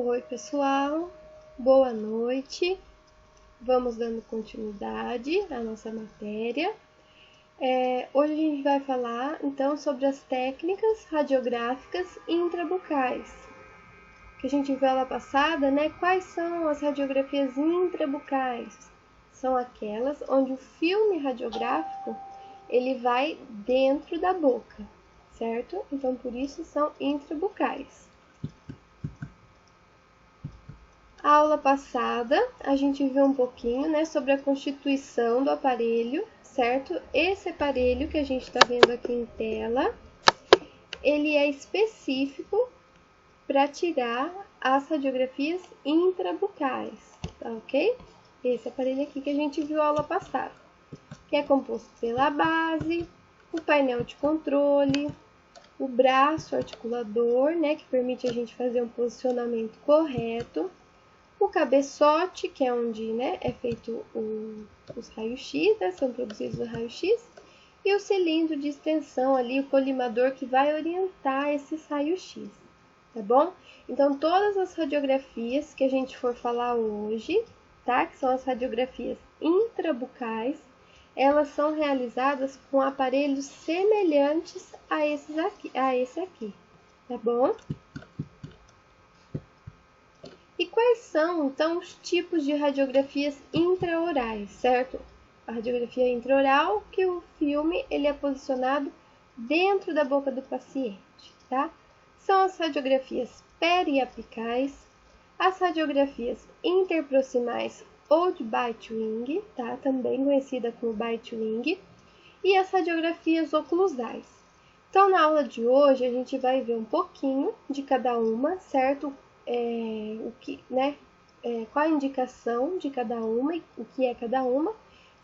Oi, pessoal, boa noite. Vamos dando continuidade à nossa matéria. Hoje a gente vai falar então sobre as técnicas radiográficas intrabucais. Que a gente viu aula passada, né? Quais são as radiografias intrabucais? São aquelas onde o filme radiográfico ele vai dentro da boca, certo? Então por isso são intrabucais. A aula passada, a gente viu um pouquinho, né, sobre a constituição do aparelho, certo? Esse aparelho que a gente está vendo aqui em tela, ele é específico para tirar as radiografias intrabucais, tá ok? Esse aparelho aqui que a gente viu a aula passada, que é composto pela base, o painel de controle, o braço articulador, né, que permite a gente fazer um posicionamento correto, o cabeçote, que é onde, né, é feito os raios-x, né, são produzidos os raios-x, e o cilindro de extensão ali, o colimador que vai orientar esses raios-x, tá bom? Então, todas as radiografias que a gente for falar hoje, tá, que são as radiografias intrabucais, elas são realizadas com aparelhos semelhantes a esse aqui, tá bom? E quais são, então, os tipos de radiografias intraorais, certo? A radiografia intraoral, que o filme ele é posicionado dentro da boca do paciente, tá? São as radiografias periapicais, as radiografias interproximais ou de bite-wing, tá? Também conhecida como bite-wing, e as radiografias oclusais. Então, na aula de hoje, a gente vai ver um pouquinho de cada uma, certo? Qual a indicação de cada uma, o que é cada uma,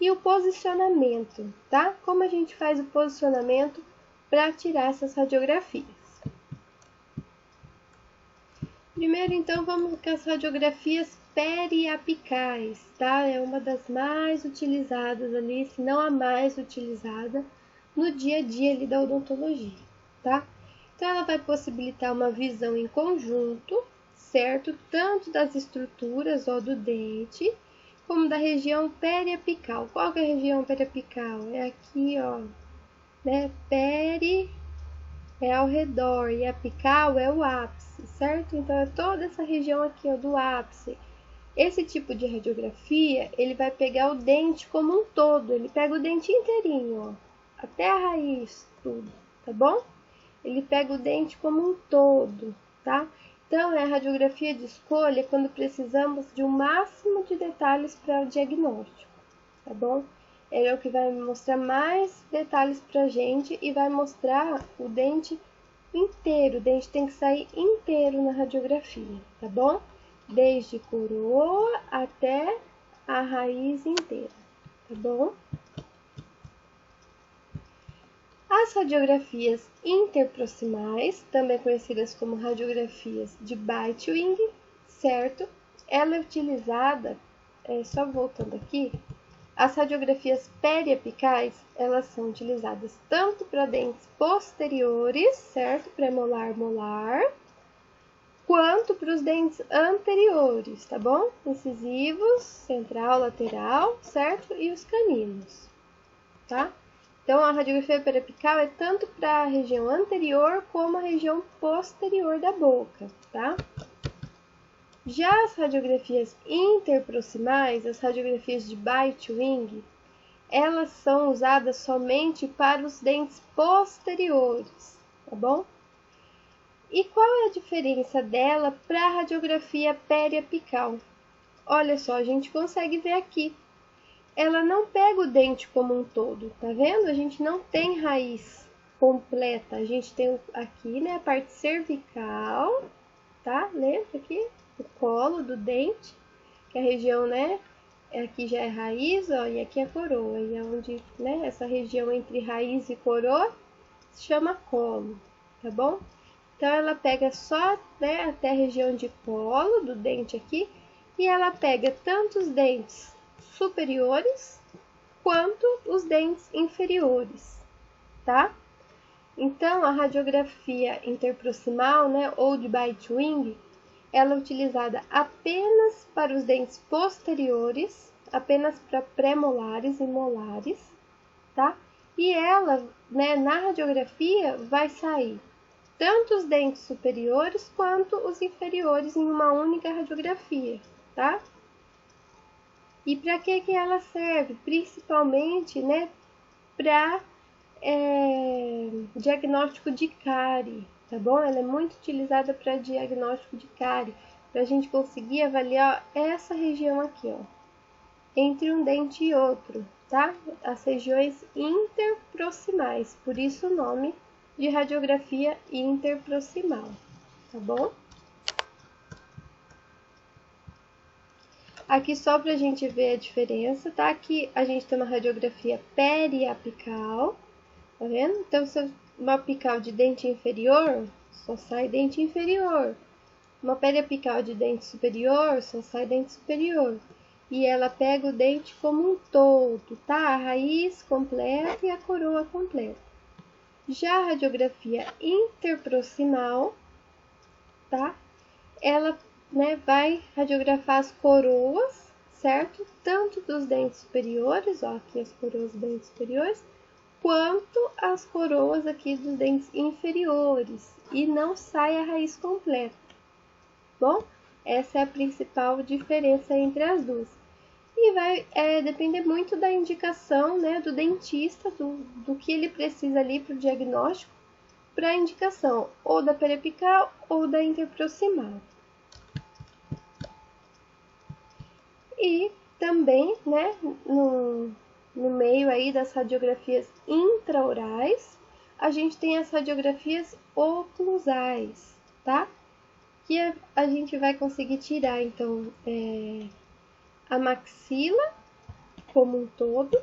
e o posicionamento, tá? Como a gente faz o posicionamento para tirar essas radiografias. Primeiro, então, vamos com as radiografias periapicais, tá? É uma das mais utilizadas ali, se não a mais utilizada no dia a dia ali da odontologia, tá? Então, ela vai possibilitar uma visão em conjunto, certo? Tanto das estruturas ó, do dente, como da região periapical. Qual que é a região periapical? É aqui, ó, né? Peri é ao redor e apical é o ápice, certo? Então, é toda essa região aqui, ó, do ápice. Esse tipo de radiografia, ele vai pegar o dente como um todo. Ele pega o dente inteirinho, ó, até a raiz, tudo, tá bom? Ele pega o dente como um todo, tá? Então, é a radiografia de escolha quando precisamos de um máximo de detalhes para o diagnóstico, tá bom? Ele é o que vai mostrar mais detalhes para a gente e vai mostrar o dente inteiro. O dente tem que sair inteiro na radiografia, tá bom? Desde coroa até a raiz inteira, tá bom? As radiografias interproximais, também conhecidas como radiografias de bite-wing, certo? Ela é utilizada, só voltando aqui, as radiografias periapicais, elas são utilizadas tanto para dentes posteriores, certo? Premolar, molar, quanto para os dentes anteriores, tá bom? Incisivos, central, lateral, certo? E os caninos, tá? Então, a radiografia periapical é tanto para a região anterior como a região posterior da boca, tá? Já as radiografias interproximais, as radiografias de bite-wing, elas são usadas somente para os dentes posteriores, tá bom? E qual é a diferença dela para a radiografia periapical? Olha só, a gente consegue ver aqui. Ela não pega o dente como um todo, tá vendo? A gente não tem raiz completa. A gente tem aqui, né, a parte cervical, tá? Lembra aqui? O colo do dente, que é a região, né? Aqui já é raiz, ó, e aqui é a coroa. E é onde, né, essa região entre raiz e coroa se chama colo, tá bom? Então, ela pega só, né, até a região de colo do dente aqui, e ela pega tanto os dentes superiores quanto os dentes inferiores, tá? Então, a radiografia interproximal, né, ou de bite-wing, ela é utilizada apenas para os dentes posteriores, apenas para pré-molares e molares, tá? E ela, né, na radiografia, vai sair tanto os dentes superiores quanto os inferiores em uma única radiografia, tá? E para que ela serve? Principalmente, né, para diagnóstico de cárie, tá bom? Ela é muito utilizada para diagnóstico de cárie, para a gente conseguir avaliar essa região aqui, ó, entre um dente e outro, tá? As regiões interproximais, por isso o nome de radiografia interproximal, tá bom? Aqui só para a gente ver a diferença, tá? Aqui a gente tem uma radiografia periapical, tá vendo? Então, se uma apical de dente inferior, só sai dente inferior. Uma periapical de dente superior, só sai dente superior. E ela pega o dente como um todo, tá? A raiz completa e a coroa completa. Já a radiografia interproximal, tá? Ela, né, vai radiografar as coroas, certo? Tanto dos dentes superiores, ó, aqui as coroas dos dentes superiores, quanto as coroas aqui dos dentes inferiores. E não sai a raiz completa. Bom, essa é a principal diferença entre as duas. E vai depender muito da indicação, né, do dentista, do que ele precisa ali para o diagnóstico, para a indicação ou da periapical ou da interproximal. E também, né, no meio aí das radiografias intraorais, a gente tem as radiografias oclusais, tá? Que a gente vai conseguir tirar, então, a maxila como um todo,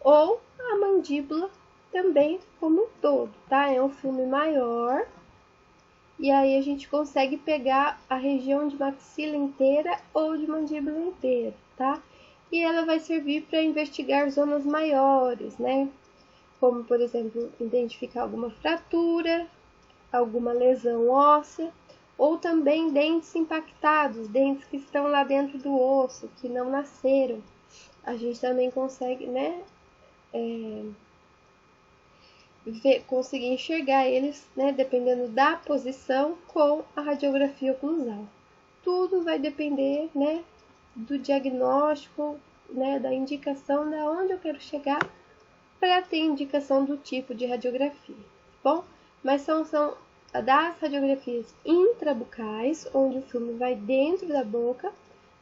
ou a mandíbula também como um todo, tá? É um filme maior, e aí a gente consegue pegar a região de maxila inteira ou de mandíbula inteira, tá? E ela vai servir para investigar zonas maiores, né? Como, por exemplo, identificar alguma fratura, alguma lesão óssea, ou também dentes impactados, dentes que estão lá dentro do osso, que não nasceram. A gente também consegue, né, conseguir enxergar eles, né, dependendo da posição, com a radiografia oclusal. Tudo vai depender, né, do diagnóstico, né, da indicação de onde eu quero chegar para ter indicação do tipo de radiografia, bom? Mas são das radiografias intrabucais, onde o filme vai dentro da boca,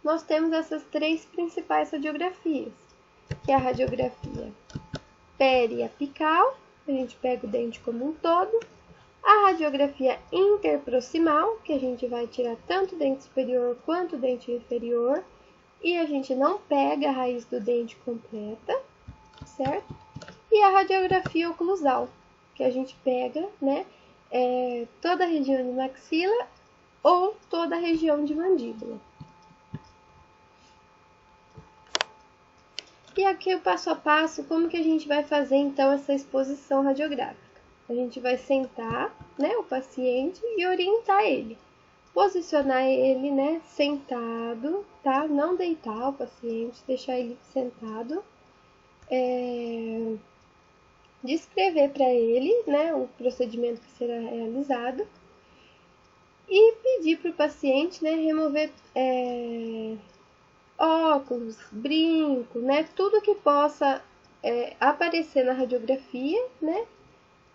nós temos essas três principais radiografias, que é a radiografia periapical, a gente pega o dente como um todo, a radiografia interproximal, que a gente vai tirar tanto o dente superior quanto o dente inferior, e a gente não pega a raiz do dente completa, certo? E a radiografia oclusal, que a gente pega, né, toda a região de maxila ou toda a região de mandíbula. E aqui o passo a passo, como que a gente vai fazer então essa exposição radiográfica? A gente vai sentar, né, o paciente e orientar ele. Posicionar ele, né, sentado, tá? Não deitar o paciente, deixar ele sentado. Descrever para ele, né, o procedimento que será realizado e pedir para o paciente, né, remover óculos, brinco, né, tudo que possa aparecer na radiografia, né,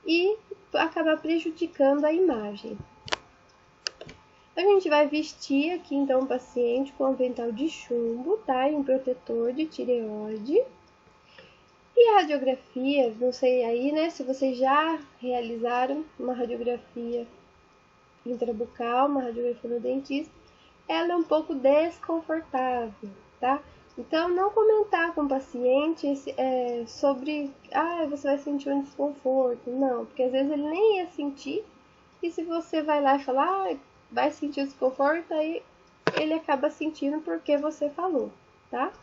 e acabar prejudicando a imagem. A gente vai vestir aqui então o paciente com um avental de chumbo, tá, e um protetor de tireoide. E a radiografia, não sei aí, né, se vocês já realizaram uma radiografia intrabucal, uma radiografia no dentista, ela é um pouco desconfortável, tá? Então, não comentar com o paciente sobre, você vai sentir um desconforto, não, porque às vezes ele nem ia sentir, e se você vai lá e falar, vai sentir o desconforto, aí ele acaba sentindo porque você falou, tá?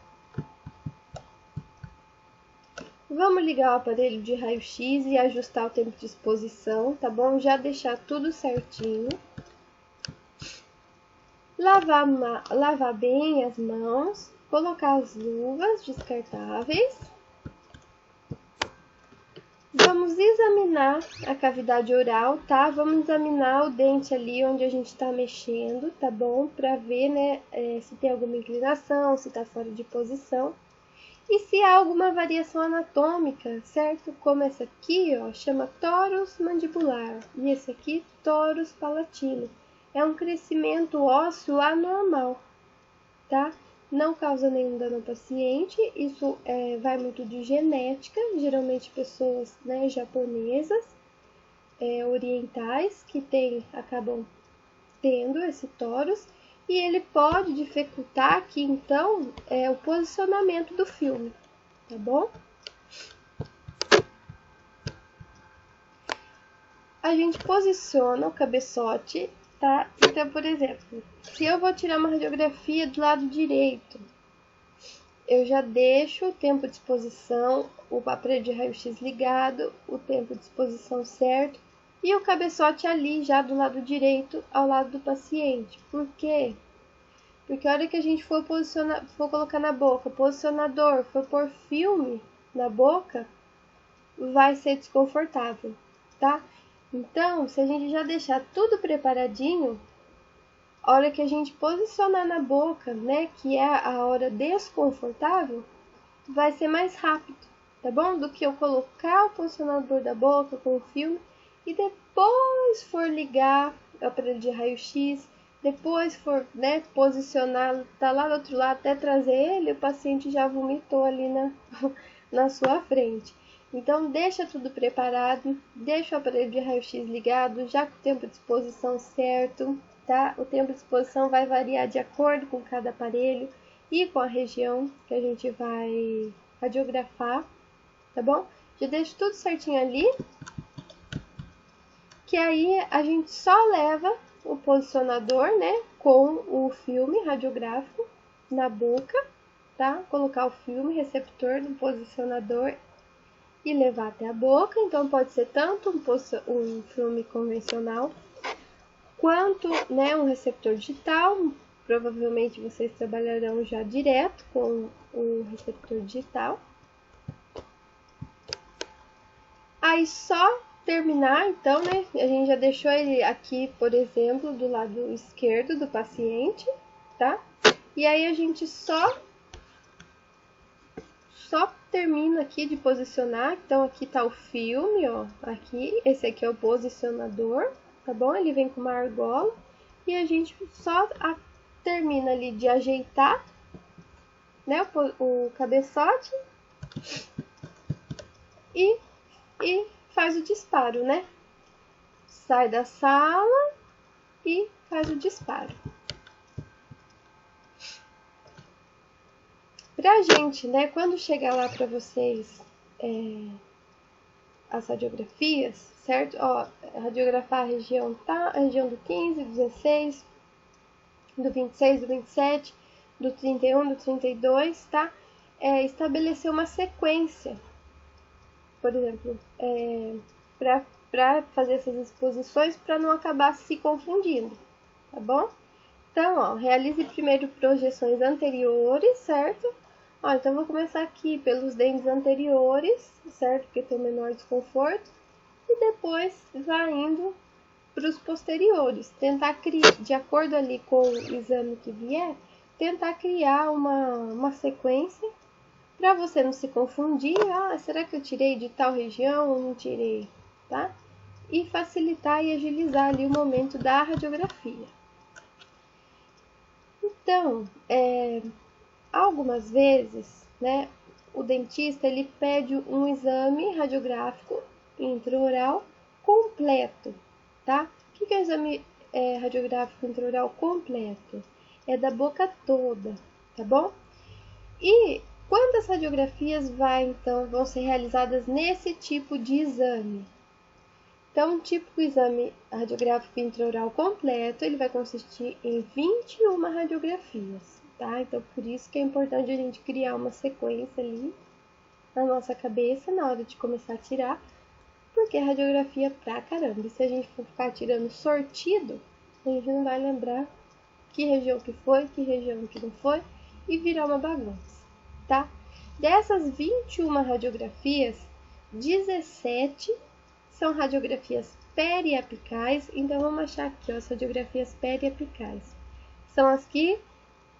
Vamos ligar o aparelho de raio-x e ajustar o tempo de exposição, tá bom? Já deixar tudo certinho. lavar bem as mãos, colocar as luvas descartáveis. Vamos examinar a cavidade oral, tá? Vamos examinar o dente ali onde a gente tá mexendo, tá bom? Pra ver, né, se tem alguma inclinação, se tá fora de posição. E se há alguma variação anatômica, certo? Como essa aqui, ó, chama torus mandibular. E esse aqui, torus palatino. É um crescimento ósseo anormal, tá? Não causa nenhum dano ao paciente, isso vai muito de genética, geralmente pessoas, né, japonesas, orientais, que acabam tendo esse torus, e ele pode dificultar aqui, então, o posicionamento do filme, tá bom? A gente posiciona o cabeçote, tá? Então, por exemplo, se eu vou tirar uma radiografia do lado direito, eu já deixo o tempo de exposição, o aparelho de raio-x ligado, o tempo de exposição certo e o cabeçote ali já do lado direito ao lado do paciente. Por quê? Porque a hora que a gente for colocar na boca, posicionador, for pôr filme na boca, vai ser desconfortável, tá? Então, se a gente já deixar tudo preparadinho, a hora que a gente posicionar na boca, né, que é a hora desconfortável, vai ser mais rápido, tá bom? Do que eu colocar o posicionador da boca com o filme e depois for ligar o aparelho de raio-x, depois for, né, posicionar, tá lá do outro lado, até trazer ele, o paciente já vomitou ali na sua frente. Então, deixa tudo preparado, deixa o aparelho de raio-x ligado, já com o tempo de exposição certo, tá? O tempo de exposição vai variar de acordo com cada aparelho e com a região que a gente vai radiografar, tá bom? Já deixa tudo certinho ali, que aí a gente só leva o posicionador, né, com o filme radiográfico na boca, tá? Colocar o filme receptor no posicionador e levar até a boca. Então pode ser tanto um filme convencional quanto, né, um receptor digital. Provavelmente vocês trabalharão já direto com o receptor digital. Aí só terminar, então, né, a gente já deixou ele aqui, por exemplo, do lado esquerdo do paciente, tá? E aí a gente só termina aqui de posicionar. Então aqui tá o filme, ó, aqui, esse aqui é o posicionador, tá bom? Ele vem com uma argola e a gente só termina ali de ajeitar, né, o cabeçote e faz o disparo, né? Sai da sala e faz o disparo. Pra gente, né, quando chegar lá pra vocês as radiografias, certo? Ó, radiografar a região, tá? A região do 15, do 16, do 26, do 27, do 31, do 32, tá? Estabelecer uma sequência, por exemplo, para fazer essas exposições, para não acabar se confundindo, tá bom? Então, ó, realize primeiro projeções anteriores, certo? Ó, então vou começar aqui pelos dentes anteriores, certo? Porque tem o menor desconforto. E depois vai indo para os posteriores. Tentar criar, de acordo ali com o exame que vier, tentar criar uma sequência para você não se confundir. Ah, será que eu tirei de tal região ou não tirei, tá? E facilitar e agilizar ali o momento da radiografia. Então, algumas vezes, né, o dentista ele pede um exame radiográfico intraoral completo, tá? O que é o exame radiográfico intraoral completo? É da boca toda, tá bom? E quantas radiografias vão ser realizadas nesse tipo de exame? Então, o típico exame radiográfico intraoral completo, ele vai consistir em 21 radiografias, tá? Então, por isso que é importante a gente criar uma sequência ali na nossa cabeça na hora de começar a tirar, porque é radiografia pra caramba. E se a gente for ficar tirando sortido, a gente não vai lembrar que região que foi, que região que não foi, e virar uma bagunça, tá? Dessas 21 radiografias, 17 são radiografias periapicais, então vamos achar aqui ó, as radiografias periapicais. São as que,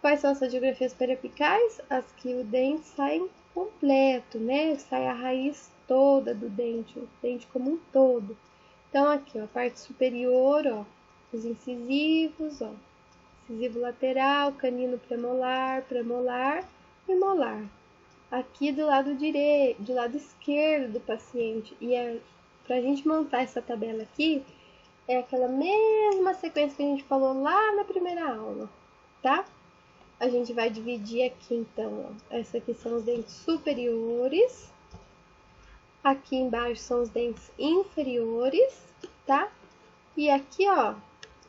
quais são as radiografias periapicais? As que o dente sai completo, né? Sai a raiz toda do dente, o dente como um todo. Então aqui ó, a parte superior, ó, os incisivos, ó, incisivo lateral, canino premolar, premolar e molar. Aqui do lado direito, do lado esquerdo do paciente. E pra gente montar essa tabela aqui, é aquela mesma sequência que a gente falou lá na primeira aula, tá? A gente vai dividir aqui então, ó. Essa aqui são os dentes superiores. Aqui embaixo são os dentes inferiores, tá? E aqui, ó,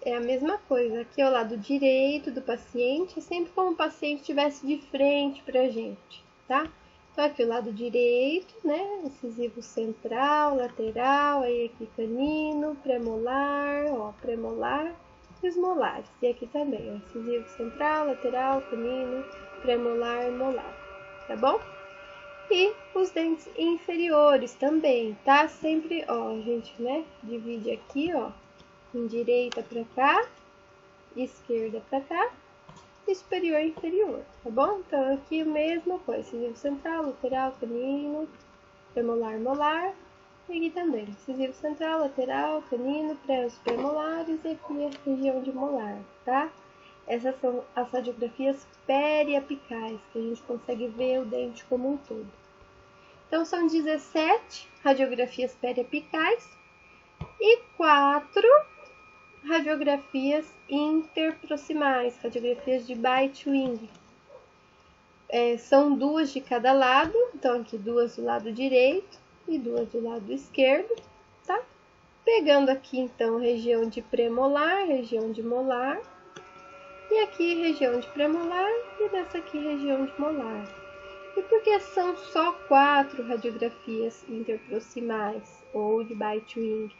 é a mesma coisa. Aqui é o lado direito do paciente, sempre como o paciente estivesse de frente pra gente, tá? Então, aqui o lado direito, né? Incisivo central, lateral, aí aqui canino, premolar, ó, premolar e os molares. E aqui também, ó, incisivo central, lateral, canino, premolar, molar, tá bom? E os dentes inferiores também, tá? Sempre, ó, a gente, né, divide aqui, ó, em direita pra cá, esquerda pra cá, e superior e inferior, tá bom? Então, aqui a mesma coisa, incisivo central, lateral, canino, premolar, molar, e aqui também, incisivo central, lateral, canino, os premolares, e aqui a região de molar, tá? Essas são as radiografias periapicais, que a gente consegue ver o dente como um todo. Então, são 17 radiografias periapicais e 4 radiografias interproximais, radiografias de bite wing. São 2 de cada lado, então aqui 2 do lado direito e 2 do lado esquerdo, tá? Pegando aqui então região de premolar, região de molar, e aqui região de premolar e nessa aqui região de molar. E por que são só 4 radiografias interproximais ou de bite wing?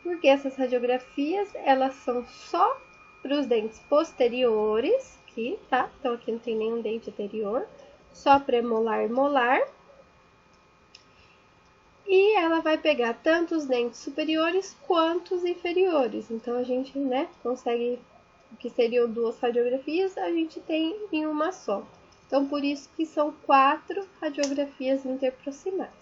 Porque essas radiografias, elas são só para os dentes posteriores, aqui, tá? Então, aqui não tem nenhum dente anterior, só premolar e molar. E ela vai pegar tanto os dentes superiores quanto os inferiores. Então, a gente, né, consegue, que seriam 2 radiografias, a gente tem em uma só. Então, por isso que são 4 radiografias interproximais.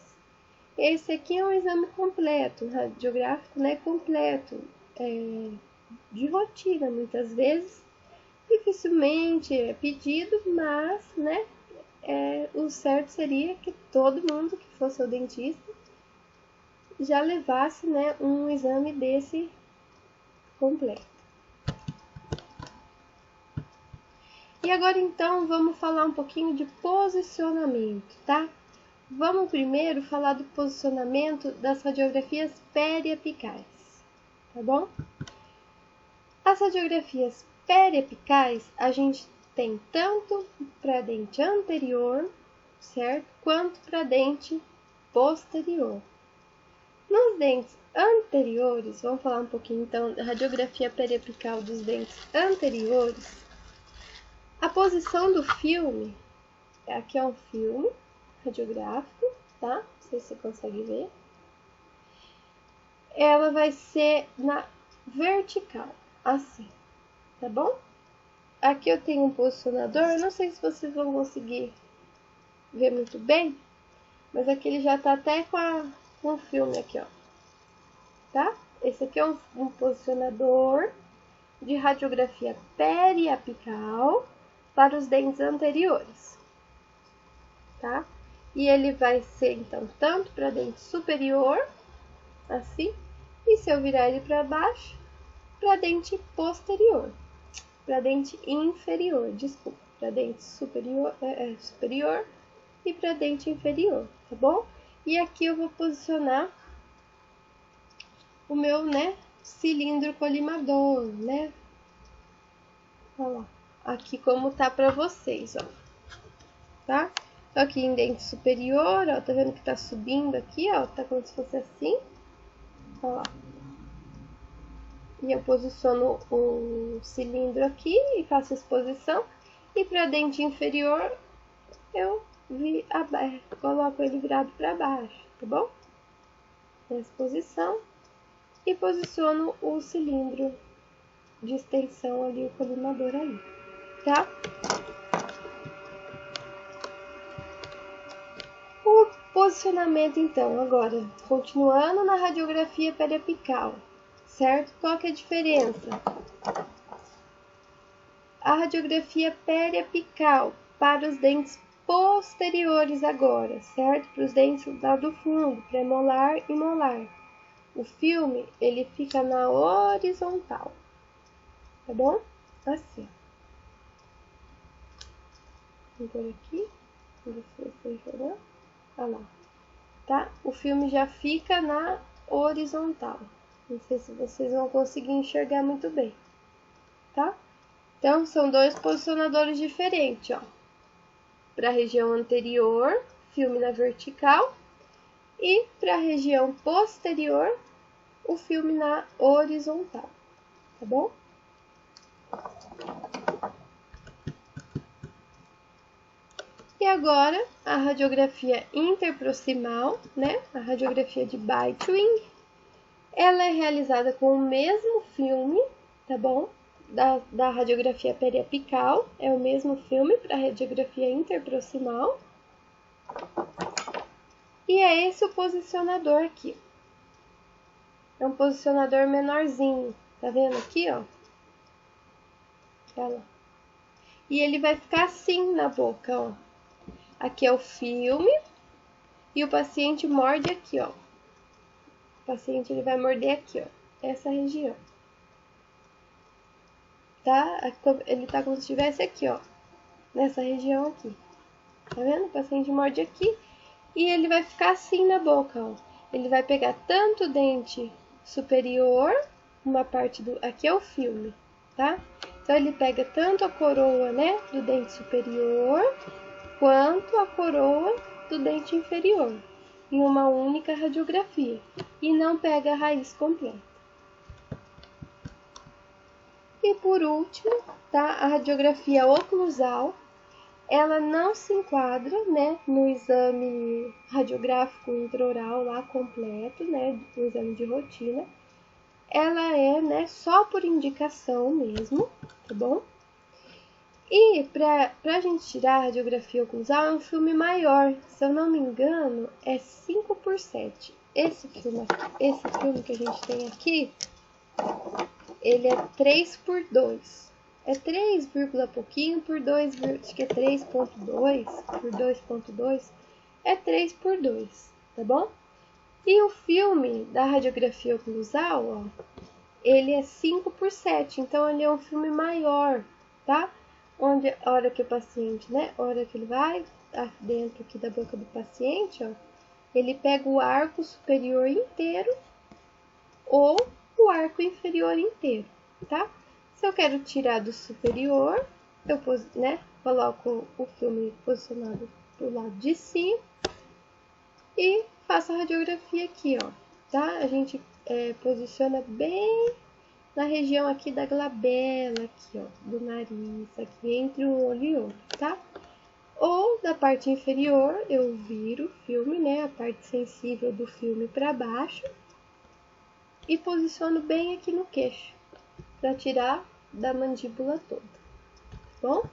Esse aqui é um exame completo, um radiográfico, né, completo, de rotina, muitas vezes. Dificilmente é pedido, mas, né, o certo seria que todo mundo que fosse ao dentista já levasse, né, um exame desse completo. E agora, então, vamos falar um pouquinho de posicionamento, tá? Vamos primeiro falar do posicionamento das radiografias periapicais, tá bom? As radiografias periapicais, a gente tem tanto para dente anterior, certo? Quanto para dente posterior. Nos dentes anteriores, vamos falar um pouquinho, então, da radiografia periapical dos dentes anteriores. A posição do filme, aqui é um filme radiográfico, tá? Não sei se você consegue ver. Ela vai ser na vertical, assim, tá bom? Aqui eu tenho um posicionador, não sei se vocês vão conseguir ver muito bem, mas aqui ele já tá até com o filme aqui, ó, tá? Esse aqui é um posicionador de radiografia periapical para os dentes anteriores, tá? E ele vai ser, então, tanto para dente superior, assim, e se eu virar ele para baixo, para dente posterior, para dente inferior, desculpa, para dente superior, superior e para dente inferior, tá bom? E aqui eu vou posicionar o meu, né, cilindro colimador, né? Olha lá, aqui como tá para vocês, ó, tá? Então, aqui em dente superior, ó, tá vendo que tá subindo aqui, ó, tá como se fosse assim, ó lá. E eu posiciono o cilindro aqui e faço exposição. E para dente inferior, eu coloco ele virado para baixo, tá bom? Nessa posição. E posiciono o cilindro de extensão ali, o colimador aí, tá? O posicionamento, então, agora, continuando na radiografia periapical, certo? Qual que é a diferença? A radiografia periapical para os dentes posteriores agora, certo? Para os dentes lá do fundo, premolar e molar. O filme, ele fica na horizontal, tá bom? Assim. Vou pôr aqui, não sei se você enxergou. Olha lá, tá? O filme já fica na horizontal. Não sei se vocês vão conseguir enxergar muito bem, tá? Então, são dois posicionadores diferentes, ó. Para a região anterior, filme na vertical, e para a região posterior, o filme na horizontal, tá bom? E agora, a radiografia interproximal, né? A radiografia de Bite-Wing, ela é realizada com o mesmo filme, tá bom? Da radiografia periapical, é o mesmo filme para a radiografia interproximal. E é esse o posicionador aqui. É um posicionador menorzinho, tá vendo aqui, ó? Olha lá. E ele vai ficar assim na boca, ó. Aqui é o filme e o paciente morde aqui, ó. O paciente ele vai morder aqui, ó, essa região. Tá? Ele tá como se estivesse aqui, ó, nessa região aqui. Tá vendo? O paciente morde aqui e ele vai ficar assim na boca, ó. Ele vai pegar tanto o dente superior, uma parte do... Aqui é o filme, tá? Então, ele pega tanto a coroa, né, do dente superior, quanto a coroa do dente inferior, em uma única radiografia, e não pega a raiz completa. E por último, tá, a radiografia oclusal, ela não se enquadra, né, no exame radiográfico intraoral lá completo, né, no exame de rotina. Ela é, né, só por indicação mesmo, tá bom? E pra gente tirar a radiografia oclusal é um filme maior, se eu não me engano, é 5x7. Esse filme que a gente tem aqui, ele é 3x2. É 3, pouquinho por 2, acho que é 3.2 por 2.2, é 3x2, tá bom? E o filme da radiografia oclusal, ó, ele é 5x7, então ele é um filme maior, tá? Onde a hora que o paciente, né, a hora que ele vai dentro aqui da boca do paciente, ó, ele pega o arco superior inteiro ou o arco inferior inteiro, tá? Se eu quero tirar do superior, eu, né, coloco o filme posicionado pro lado de cima e faço a radiografia aqui, ó, tá? A gente posiciona bem na região aqui da glabela, aqui, ó, do nariz, aqui entre um olho e outro, tá? Ou da parte inferior, eu viro o filme, né, a parte sensível do filme para baixo e posiciono bem aqui no queixo, para tirar da mandíbula toda, tá bom?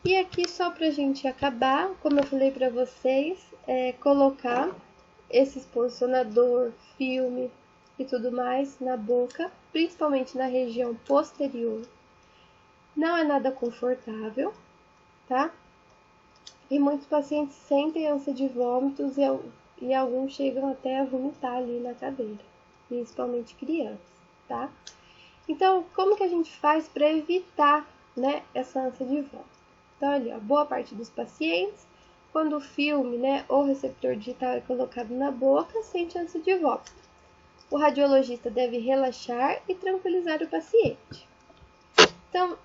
E aqui, só pra gente acabar, como eu falei para vocês, colocar esse posicionador, filme e tudo mais na boca, principalmente na região posterior. Não é nada confortável, tá? E muitos pacientes sentem ânsia de vômitos e alguns chegam até a vomitar ali na cadeira, principalmente crianças, tá? Então, como que a gente faz para evitar, né, essa ânsia de vômito? Então, ali, ó, boa parte dos pacientes, quando o filme, né, ou receptor digital é colocado na boca, sente ânsia de vômito. O radiologista deve relaxar e tranquilizar o paciente. Então,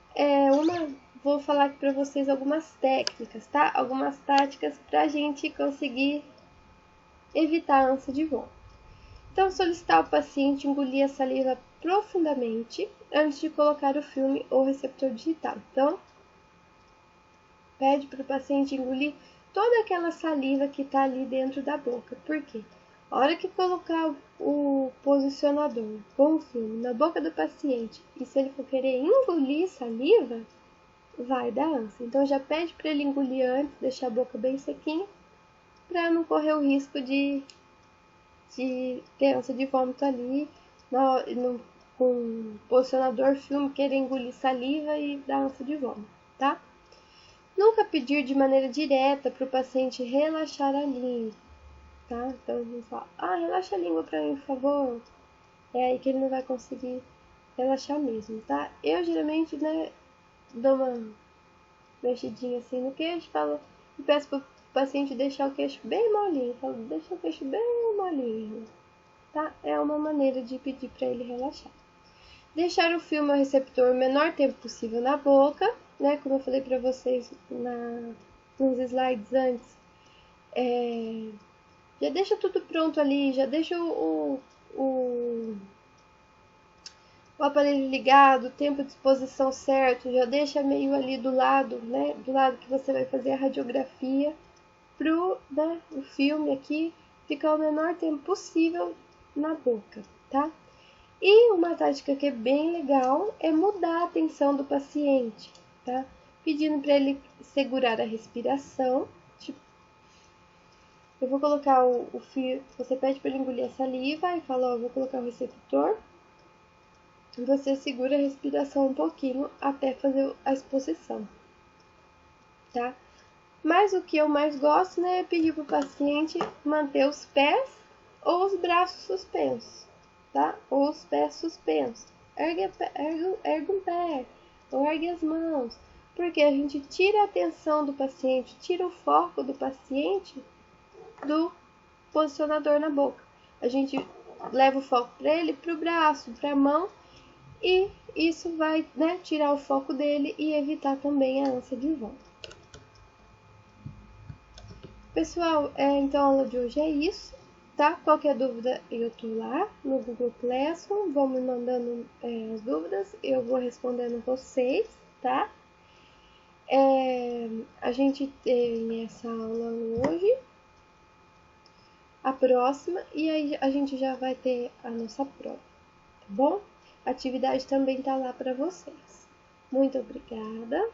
vou falar aqui para vocês algumas técnicas, tá? Algumas táticas para a gente conseguir evitar a ânsia de vômito. Então, solicitar ao paciente engolir a saliva profundamente antes de colocar o filme ou receptor digital. Então, pede para o paciente engolir toda aquela saliva que está ali dentro da boca. Por quê? A hora que colocar o posicionador com o filme na boca do paciente e se ele for querer engolir saliva, vai dar ânsia. Então já pede para ele engolir antes, deixar a boca bem sequinha, para não correr o risco de ter ânsia de vômito ali, com o posicionador filme, querer engolir saliva e dar ânsia de vômito, tá? Nunca pedir de maneira direta para o paciente relaxar a língua, tá? Então a gente fala, relaxa a língua para mim, por favor. É aí que ele não vai conseguir relaxar mesmo, tá? Eu geralmente, né, dou uma mexidinha assim no queixo, falo e peço pro paciente deixar o queixo bem molinho. Falo, deixa o queixo bem molinho, tá? É uma maneira de pedir para ele relaxar. Deixar o filme ou receptor o menor tempo possível na boca, né? Como eu falei para vocês nos slides antes. Já deixa tudo pronto ali, já deixa o aparelho ligado, o tempo de exposição certo, já deixa meio ali do lado, né? Do lado que você vai fazer a radiografia, pro, né, o filme aqui ficar o menor tempo possível na boca, tá? E uma tática que é bem legal é mudar a atenção do paciente, tá? Pedindo para ele segurar a respiração. Tipo, eu vou colocar o fio, você pede para ele engolir a saliva e fala, vou colocar o receptor. Você segura a respiração um pouquinho até fazer a exposição, tá? Mas o que eu mais gosto, né, é pedir para o paciente manter os pés ou os braços suspensos, tá? Ou os pés suspensos. Ergue um pé ou ergue as mãos, porque a gente tira a atenção do paciente, tira o foco do paciente do posicionador na boca. A gente leva o foco para ele, para o braço, para a mão, e isso vai, né, tirar o foco dele e evitar também a ânsia de vômito. Pessoal, então a aula de hoje é isso, tá? Qualquer dúvida eu tô lá no Google Classroom, vão me mandando as dúvidas, eu vou respondendo vocês, tá? A gente tem essa aula hoje, a próxima, e aí a gente já vai ter a nossa prova, tá bom? A atividade também tá lá para vocês. Muito obrigada!